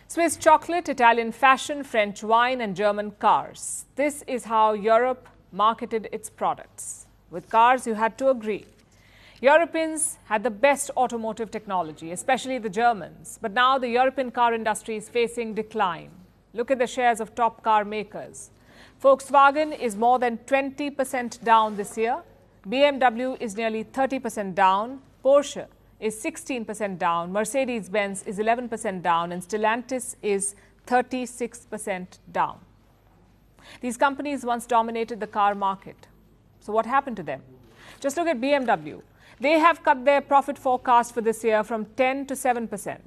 Swiss chocolate, Italian fashion, French wine and German cars. This is how Europe marketed its products. With cars, you had to agree. Europeans had the best automotive technology, especially the Germans. But now the European car industry is facing decline. Look at the shares of top car makers. Volkswagen is more than 20% down this year. BMW is nearly 30% down. Porsche is 16% down. Mercedes-Benz is 11% down. And Stellantis is 36% down. These companies once dominated the car market. So what happened to them? Just look at BMW. They have cut their profit forecast for this year from 10 to 7%.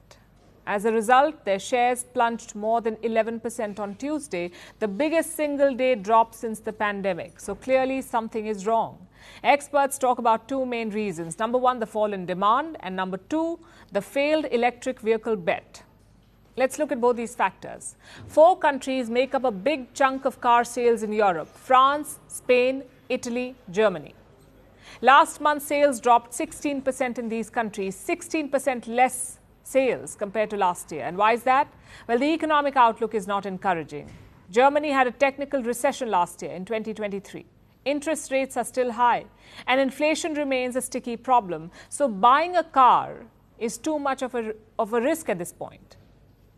As a result, their shares plunged more than 11% on Tuesday, the biggest single-day drop since the pandemic. So clearly something is wrong. Experts talk about two main reasons. Number one, the fall in demand, and number two, the failed electric vehicle bet. Let's look at both these factors. 4 countries make up a big chunk of car sales in Europe: France, Spain, Italy, Germany. Last month, sales dropped 16% in these countries, 16% less sales compared to last year. And why is that? Well, the economic outlook is not encouraging. Germany had a technical recession last year in 2023. Interest rates are still high, and inflation remains a sticky problem. So buying a car is too much of a risk at this point.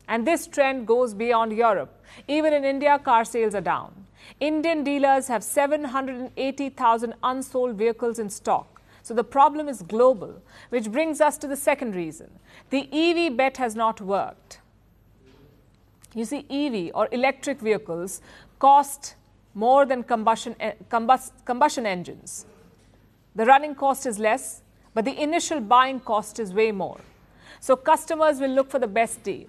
And this trend goes beyond Europe. Even in India, car sales are down. Indian dealers have 780,000 unsold vehicles in stock. So the problem is global, which brings us to the second reason. The EV bet has not worked. You see, EV or electric vehicles cost more than combustion engines. The running cost is less, but the initial buying cost is way more. So customers will look for the best deal.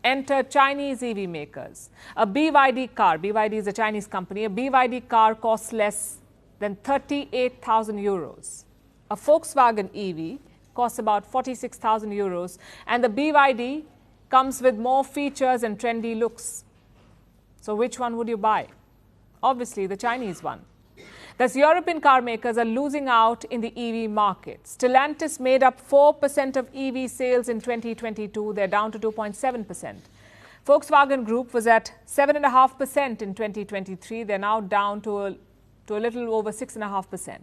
Enter Chinese EV makers. A BYD car, BYD is a Chinese company, a BYD car costs less than 38,000 euros. A Volkswagen EV costs about 46,000 euros, and the BYD comes with more features and trendy looks. So which one would you buy? Obviously, the Chinese one. Thus, European car makers are losing out in the EV market. Stellantis made up 4% of EV sales in 2022. They're down to 2.7%. Volkswagen Group was at 7.5% in 2023. They're now down to a little over 6.5%.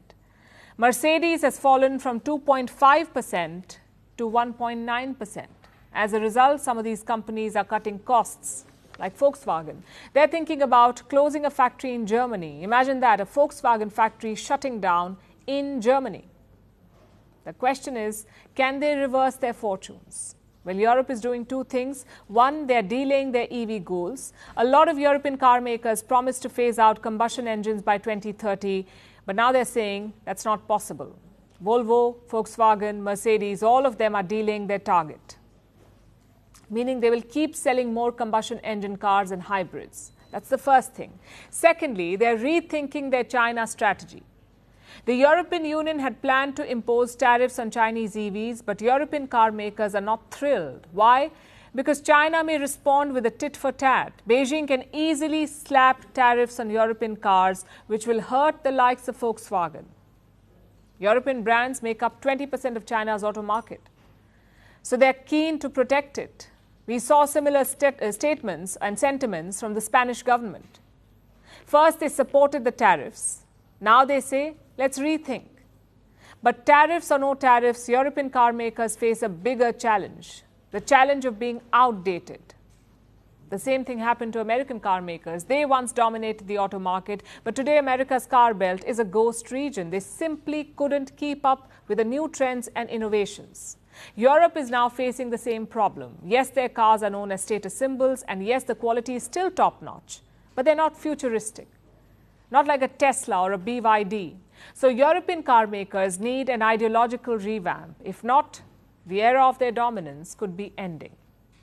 Mercedes has fallen from 2.5% to 1.9%. As a result, some of these companies are cutting costs, like Volkswagen. They're thinking about closing a factory in Germany. Imagine that, a Volkswagen factory shutting down in Germany. The question is, can they reverse their fortunes? Well, Europe is doing two things. One, they're delaying their EV goals. A lot of European car makers promised to phase out combustion engines by 2030, but now they're saying that's not possible. Volvo, Volkswagen, Mercedes, all of them are delaying their target, meaning they will keep selling more combustion engine cars and hybrids. That's the first thing. Secondly, they're rethinking their China strategy. The European Union had planned to impose tariffs on Chinese EVs, but European car makers are not thrilled. Why? Because China may respond with a tit for tat. Beijing can easily slap tariffs on European cars, which will hurt the likes of Volkswagen. European brands make up 20% of China's auto market, so they're keen to protect it. We saw similar statements and sentiments from the Spanish government. First, they supported the tariffs. Now they say, let's rethink. But tariffs or no tariffs, European car makers face a bigger challenge, the challenge of being outdated. The same thing happened to American car makers. They once dominated the auto market, but today America's car belt is a ghost region. They simply couldn't keep up with the new trends and innovations. Europe is now facing the same problem. Yes, their cars are known as status symbols, and yes, the quality is still top-notch, but they're not futuristic, not like a Tesla or a BYD. So European car makers need an ideological revamp. If not, the era of their dominance could be ending.